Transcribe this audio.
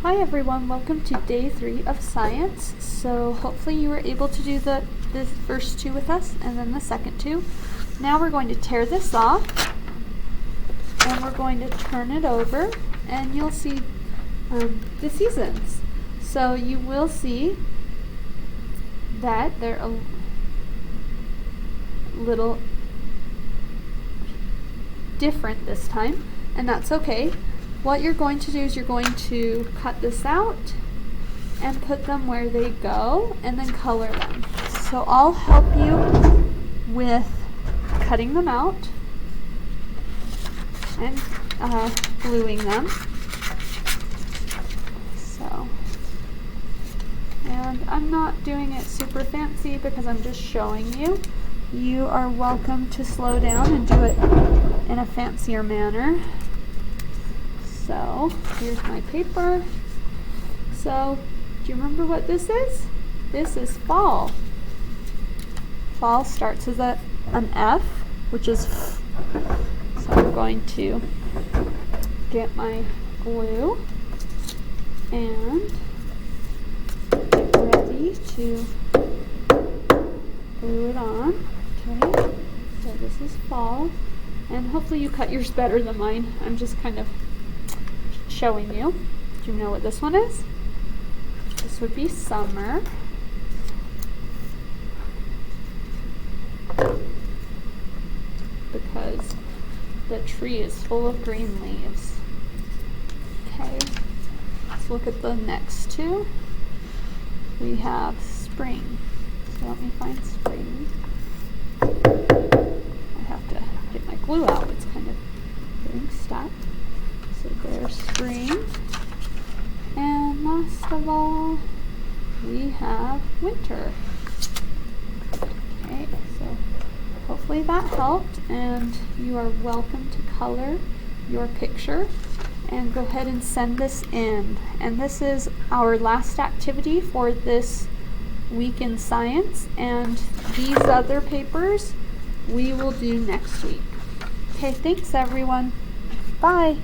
Hi everyone, welcome to day 3 of science. So hopefully you were able to do the first 2 with us and then the second 2. Now we're going to tear this off and we're going to turn it over and you'll see the seasons. So you will see that they're a little different this time, and that's okay. What you're going to do is you're going to cut this out and put them where they go and then color them. So I'll help you with cutting them out and gluing them. And I'm not doing it super fancy because I'm just showing you. You are welcome to slow down and do it in a fancier manner. So here's my paper. So do you remember what this is? This is fall. Fall starts with an F, which is F. So I'm going to get my glue and get ready to glue it on. Okay, so this is fall, and hopefully you cut yours better than mine. I'm just kind of showing you. Do you know what this one is? This would be summer. Because the tree is full of green leaves. Okay, let's look at the next two. We have spring. So let me find spring. I have to get my glue out. It's kind of getting stuck. So there's spring. And last of all, we have winter. Okay, so hopefully that helped, and you are welcome to color your picture and go ahead and send this in. And this is our last activity for this week in science, and these other papers we will do next week. Okay, thanks everyone. Bye.